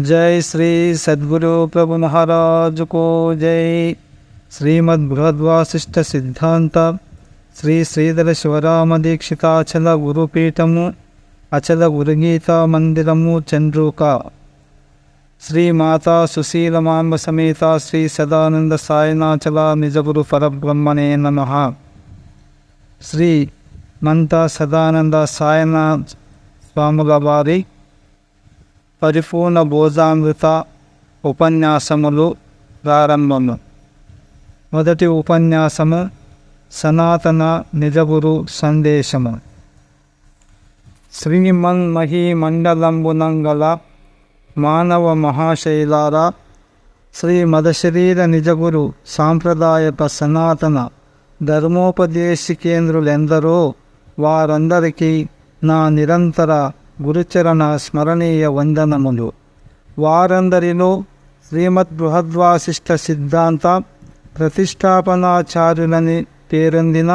जय श्री सद्गुरु प्रभु महाराज को जय। श्रीमद् बृहद्वासिष्ठ सिद्धांत श्री श्रीधर शिवराम दीक्षिताचल गुरुपीठमु अचल गुरुगीता मंदिरमु चंद्रूका श्री माता सुशीलमांब समेत श्री सदानंद सायनाचल निजगुरु परब्रह्मणे नमः। श्री मंता सदानंद सायनाथ स्वामुల వారి పరిపూర్ణ బోధామృత ఉపన్యాసములు ప్రారంభము. మొదటి ఉపన్యాసము సనాతన నిజగురు సందేశము. శ్రీమన్మహీమండలంబునంగల మానవ మహాశైలారా, శ్రీ మదశరీర నిజగురు సాంప్రదాయక సనాతన ధర్మోపదేశికేంద్రులెందరో వారందరికీ నా నిరంతర గురుచరణ స్మరణీయ వందనములు. వారందరిలో శ్రీమద్ బృహద్వాసిష్ఠ సిద్ధాంత ప్రతిష్టాపనాచార్యులని పేరొందిన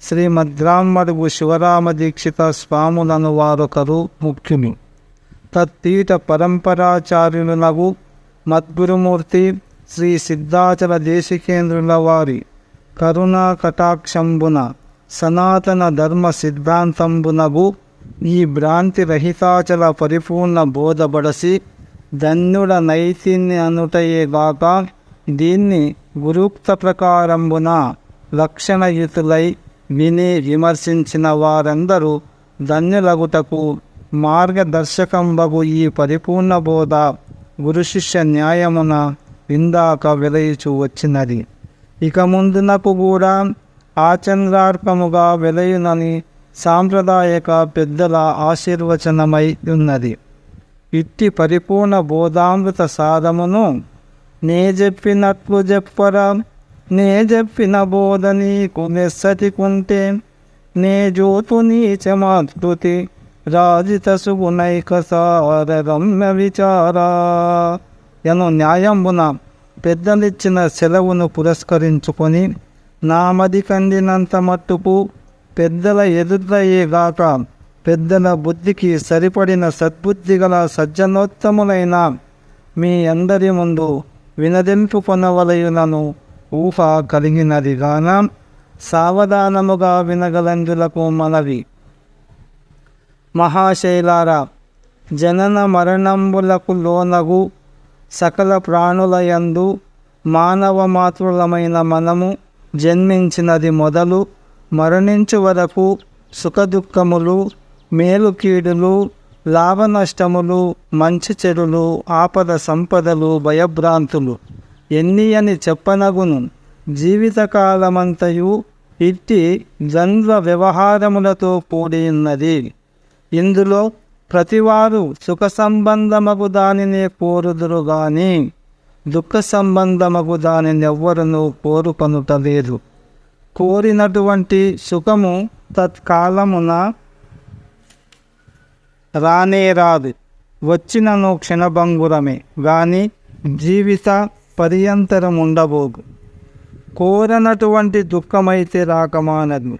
శ్రీమద్రామడుగు శివరామ దీక్షిత స్వాములను వారొకరు ముఖ్యులు. తత్పీఠ పరంపరాచార్యులకు మద్గురుమూర్తి శ్రీ సిద్ధాచల దేశికేంద్రుల వారి కరుణా కటాక్షంబున సనాతన ధర్మ సిద్ధాంతంబునగు ఈ భ్రాంతి రహితాచల పరిపూర్ణ బోధబడసి ధన్యుడ నైతిని అనుటయేగాక దీన్ని గురుక్త ప్రకారంబున లక్షణయుతులై విని విమర్శించిన వారందరూ ధన్యులగుటకు మార్గదర్శకంబగు ఈ పరిపూర్ణ బోధ గురు శిష్య న్యాయమున ఇందాక వెలయుచు వచ్చినది. ఇక ముందునకు కూడా ఆచంద్రార్పముగా వెలయునని సాంప్రదాయక పెద్దల ఆశీర్వచనమై ఉన్నది. ఇట్టి పరిపూర్ణ బోధామృత సారమును నే చెప్పినట్లు చెప్పరా, నే చెప్పిన బోధ నీకు నెస్సతి కుంటే, నే జ్యోతు నీచమాకృతి రాజిత సుగుణైక సార రమ్య విచారా ఎను న్యాయంబున పెద్దలిచ్చిన సెలవును పురస్కరించుకొని నామది కందినంత మట్టుకు పెద్దల ఎదురయ్యేగాక పెద్దల బుద్ధికి సరిపడిన సద్బుద్ధి గల సజ్జనోత్తములైన మీ అందరి ముందు వినదింపుకొనవలయునను ఊహ కలిగినది గాన సావధానముగా వినగలందులకు మనవి. మహాశైలారా, జనన మరణంబులకు లోనగు సకల ప్రాణులయందు మానవ మాతృలమైన మనము జన్మించినది మొదలు మరణించు వరకు సుఖదుఖములు, మేలు కీడులు, లాభ నష్టములు, మంచి చెడులు, ఆపద సంపదలు, భయభ్రాంతులు ఎన్ని అని చెప్పనగును. జీవితకాలమంతయు ఇట్టి ద్వంద్వ వ్యవహారములతో కూడి ఉన్నది. ఇందులో ప్రతివారు సుఖ సంబంధమగు దానినే కోరుదురు గాని దుఃఖ సంబంధమగు దానిని ఎవ్వరునూ కోరుకొనుటలేదు. కోరినటువంటి సుఖము తత్కాలమున రానే రాదు, వచ్చినను క్షణభంగురమే గాని జీవిత పర్యంతరం ఉండబోదు. కోరనటువంటి దుఃఖమైతే రాకమానదు.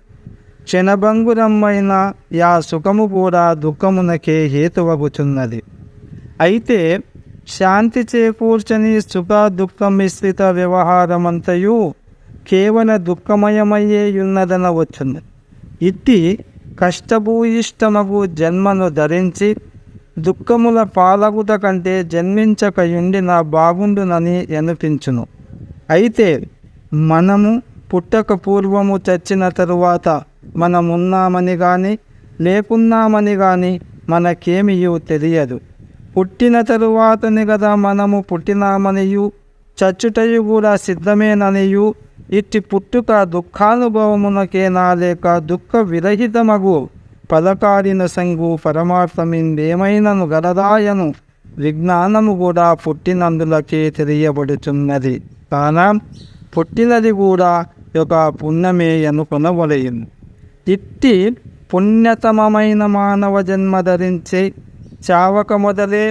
క్షణభంగురమైన యా సుఖము కూడా దుఃఖమునకే హేతువగుచున్నది. అయితే శాంతి చేకూర్చని సుఖ దుఃఖ మిశ్రిత వ్యవహారమంతయు కేవల దుఃఖమయమయ్యే ఉన్నదనవచ్చును. ఇట్టి కష్టభూయిష్టమగు జన్మను ధరించి దుఃఖముల పాలగుట కంటే జన్మించకయుండిన బాగుండునని అనిపించును. అయితే మనము పుట్టక పూర్వము చచ్చిన తరువాత మనమున్నామని కానీ లేకున్నామని కానీ మనకేమియూ తెలియదు. పుట్టిన తరువాతని కదా మనము పుట్టినామనియు చచ్చుటయు కూడా సిద్ధమేననియు ఇట్టి పుట్టుక దుఃఖానుభవమునకేనా లేక దుఃఖ విరహితమగు పదకారిన సంగు పరమార్థమిందేమైనను గలదాయను విజ్ఞానము కూడా పుట్టినందులకే తెలియబడుచున్నది. కాన పుట్టినది కూడా ఒక పుణ్యమే అనుకొనవలెను. ఇట్టి పుణ్యతమమైన మానవ జన్మ ధరించే చావక మొదలే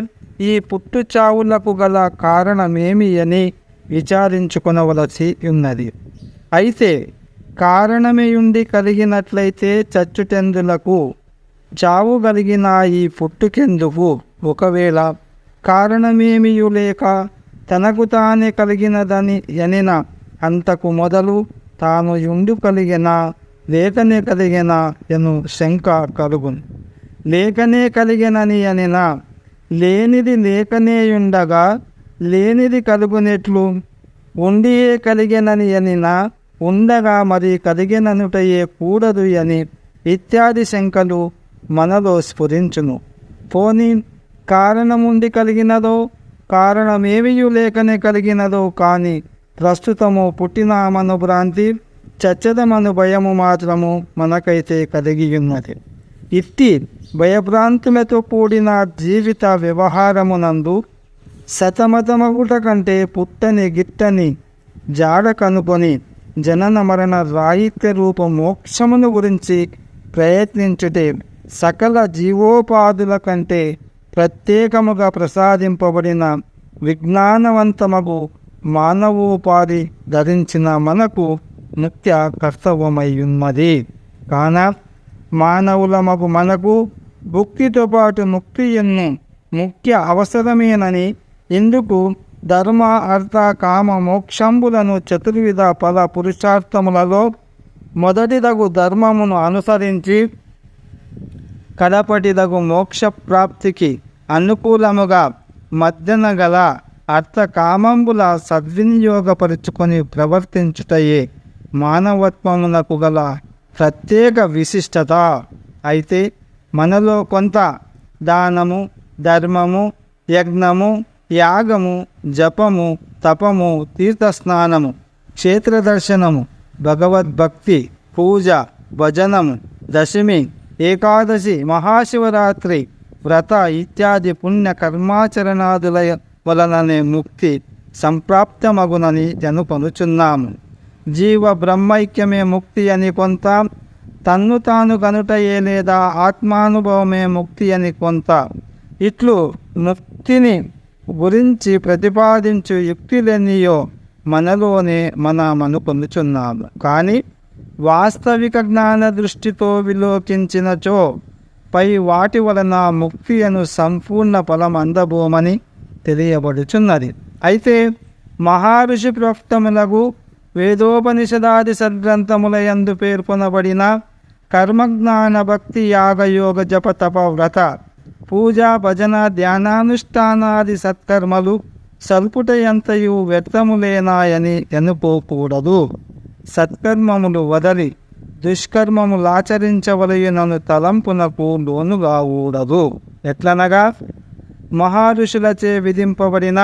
ఈ పుట్టు చావులకు గల కారణమేమి అని విచారించుకొనవలసి ఉన్నది. అయితే కారణమేయుండి కలిగినట్లయితే చచ్చుటెందులకు, చావు కలిగిన ఈ పుట్టుకెందుకు? ఒకవేళ కారణమేమియు లేక తనకు తానే కలిగినదని ఎనిన అంతకు మొదలు తాను యుండు కలిగిన లేకనే కలిగిన ఎను శంక కలుగును. లేకనే కలిగినని అనిన లేనిది లేకనేయుండగా లేనిది కలుగునెట్లు? ఉండియే కలిగినని అనిన ఉండగా మరి కలిగిననుటయే కూడదు అని ఇత్యాది శంకలు మనలో స్ఫురించును. పోనీ కారణముండి కలిగినదో కారణమేమియు లేకనే కలిగినదో కానీ ప్రస్తుతము పుట్టినామను భ్రాంతి చచ్చదమను భయము మాత్రము మనకైతే కలిగి ఉన్నది. ఇట్టి భయభ్రాంతులతో కూడిన జీవిత వ్యవహారమునందు సతమతమగుట కంటే పుట్టని గిట్టని జాడ కనుకొని జనన మరణ రాహిత్య రూప మోక్షమును గురించి ప్రయత్నించుటే సకల జీవోపాధుల కంటే ప్రత్యేకముగా ప్రసాదింపబడిన విజ్ఞానవంతమగు మానవోపాధి ధరించిన మనకు ముఖ్య కర్తవ్యమై ఉన్నది. కాన మానవులమగు మనకు భుక్తితో పాటు ముక్తి ఎన్ను ముఖ్య అవసరమేనని ఇందుకు ధర్మ అర్థ కామ మోక్షంబులను చతుర్విధ ఫల పురుషార్థములలో మొదటిదగు ధర్మమును అనుసరించి కడపటిదగు మోక్ష ప్రాప్తికి అనుకూలముగా మధ్యన గల అర్థ కామంబుల సద్వినియోగపరుచుకొని ప్రవర్తించుటయే మానవత్వమునకు గల ప్రత్యేక విశిష్టత. అయితే మనలో కొంత దానము ధర్మము యజ్ఞము యాగము జపము తపము తీర్థస్నానము క్షేత్రదర్శనము భగవద్భక్తి పూజ భజనము దశమి ఏకాదశి మహాశివరాత్రి వ్రత ఇత్యాది పుణ్య కర్మాచరణాదుల వలననే ముక్తి సంప్రాప్తమగునని జనుకొనుచున్నాము. జీవ బ్రహ్మైక్యమే ముక్తి అని కొంత, తన్ను తాను గనుటయే లేదా ఆత్మానుభవమే ముక్తి అని కొంత, ఇట్లు ముక్తిని గురించి ప్రతిపాదించు యుక్తులెన్నియో మనలోనే మనమను పొందుచున్నాము. కానీ వాస్తవిక జ్ఞాన దృష్టితో విలోకించినచో పై వాటి వలన ముక్తి అను సంపూర్ణ ఫలం అందబోమని తెలియబడుచున్నది. అయితే మహర్షి ప్రోక్తములకు వేదోపనిషదాది సద్గ్రంథముల యందు పేర్కొనబడిన కర్మజ్ఞాన భక్తి యాగయోగ జప తప వ్రత పూజ భజన ధ్యానానుష్ఠానాది సత్కర్మలు సల్పుటయంతయు వ్యర్థములేనాయని ఎనుకోకూడదు. సత్కర్మములు వదలి దుష్కర్మములాచరించవలయునను తలంపునకు లోనుగాకూడదు. ఎట్లనగా మహర్షులచే విధింపబడిన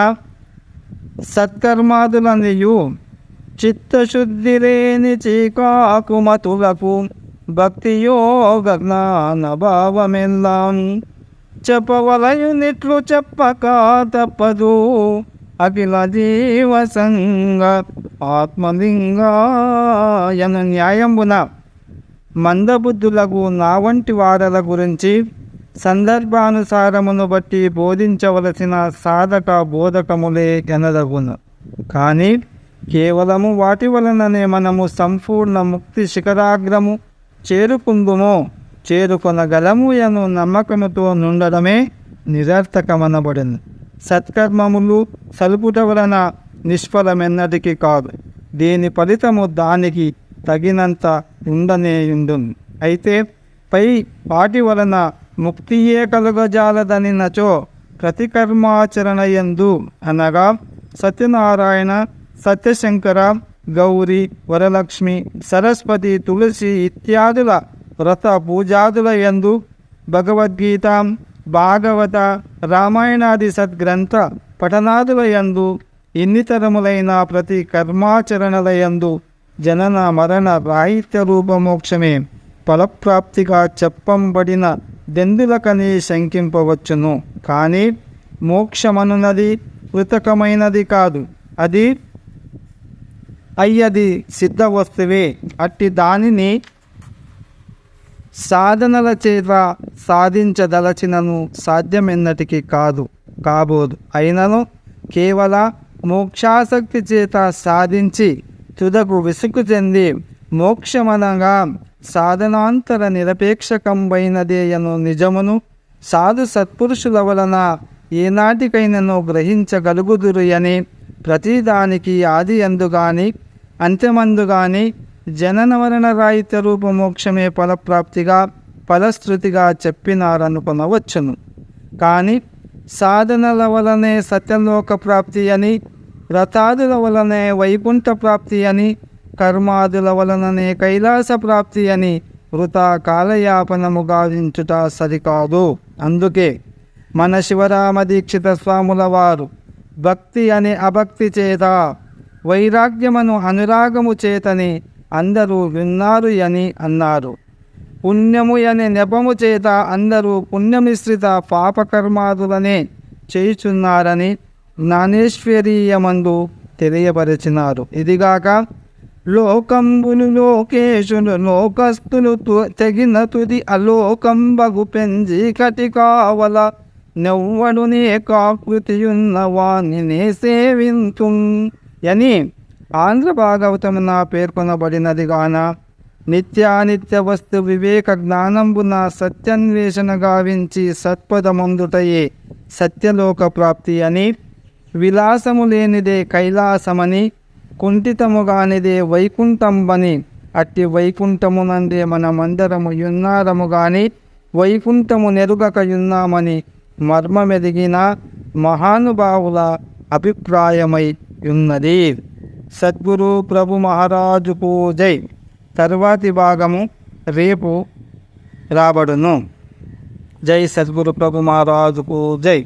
సత్కర్మాదులనియు చిత్తశుద్ధి లేని చీకాకుమతులకు భక్తియోగ జ్ఞాన భావమెల్లాం చెప్పవలయునిట్లు చెప్పక తప్పదు. అఖిల జీవసంగ ఆత్మలింగాయన న్యాయంబున మందబుద్ధులకు నా వంటి వారల గురించి సందర్భానుసారమును బట్టి బోధించవలసిన సాధక బోధకములే ఎనదగును. కానీ కేవలము వాటి వలననే మనము సంపూర్ణ ముక్తి శిఖరాగ్రము చేరుకుందుమో చేరుకొనగలము అను నమ్మకముతో నుండడమే నిరర్థకమనబడును. సత్కర్మములు సలుపుట వలన నిష్ఫలమెన్నటికీ కాదు. దీని ఫలితము దానికి తగినంత ఉండనేయుండును. అయితే పై వాటి వలన ముక్తియే కలుగజాలదనినచో ప్రతికర్మాచరణయందు అనగా సత్యనారాయణ సత్యశంకర గౌరీ వరలక్ష్మి సరస్వతి తులసి ఇత్యాదుల వ్రత పూజాదుల యందు భగవద్గీత భాగవత రామాయణాది సద్గ్రంథ పఠనాదుల యందు ఇన్నితరములైన ప్రతి కర్మాచరణల యందు జనన మరణ రాహిత్య రూపమోక్షమే ఫలప్రాప్తిగా చెప్పంబడిన దెందులకని శంకింపవచ్చును. కానీ మోక్షమనున్నది కృతకమైనది కాదు, అది అయ్యది సిద్ధ వస్తువే. అట్టి దానిని సాధనల చేత సాధించదలచినను సాధ్యమెన్నటికీ కాబోదు. అయినను కేవల మోక్షాసక్తి చేత సాధించి తుదకు విసుగు చెంది మోక్షమనగా సాధనాంతర నిరపేక్షకంబైనదేయను నిజమును సాధు సత్పురుషుల వలన ఏనాటికైనను గ్రహించగలుగుదురు అని ప్రతిదానికి ఆది అందు గాని అంత్యమందు గాని జనన మరణ రాహిత్య రూప మోక్షమే ఫలప్రాప్తిగా ఫలశ్రుతిగా చెప్పినారనుకొనవచ్చును. కానీ సాధనల వలనే సత్యలోక ప్రాప్తి అని, వ్రతాదుల వలనే వైకుంఠ ప్రాప్తి అని, కర్మాదుల వలననే కైలాస ప్రాప్తి అని వృథా కాలయాపనము గావించుట సరికాదు. అందుకే మన శివరామ దీక్షిత స్వాముల వారు భక్తి అనే అభక్తి చేత, వైరాగ్యమను అనురాగము చేతని అందరూ విన్నారు అని అన్నారు. పుణ్యము అనే నెపము చేత అందరూ పుణ్యమిశ్రిత పాపకర్మాదులనే చేయుచున్నారని జ్ఞానేశ్వరీయమందు తెలియపరిచినారు. ఇదిగాక లోకంబులు లోకేశులు లోకస్తులు తెగిన తుది అలోకంబగు పెంజి కటి కావల నెవ్వడునే కాకృతియున్న వాణినే సేవింతు అని ఆంధ్ర భాగవతమున పేర్కొనబడినది గాన నిత్యానిత్య వస్తు వివేక జ్ఞానంబున సత్యన్వేషణ గావించి సత్పదమందుటయే సత్యలోక ప్రాప్తి అని, విలాసము లేనిదే కైలాసమని, కుంఠితము గానిదే వైకుంఠంబని, అట్టి వైకుంఠమునందే మనమందరము యున్నారము గాని వైకుంఠము నెరుగక యున్నామని మర్మమెదిగిన మహానుభావుల అభిప్రాయమై ఉన్నది. సద్గురు ప్రభు మహారాజుకు జై. తర్వాతి భాగము రేపు రాబడును. జై సద్గురు ప్రభు మహారాజుకు జై.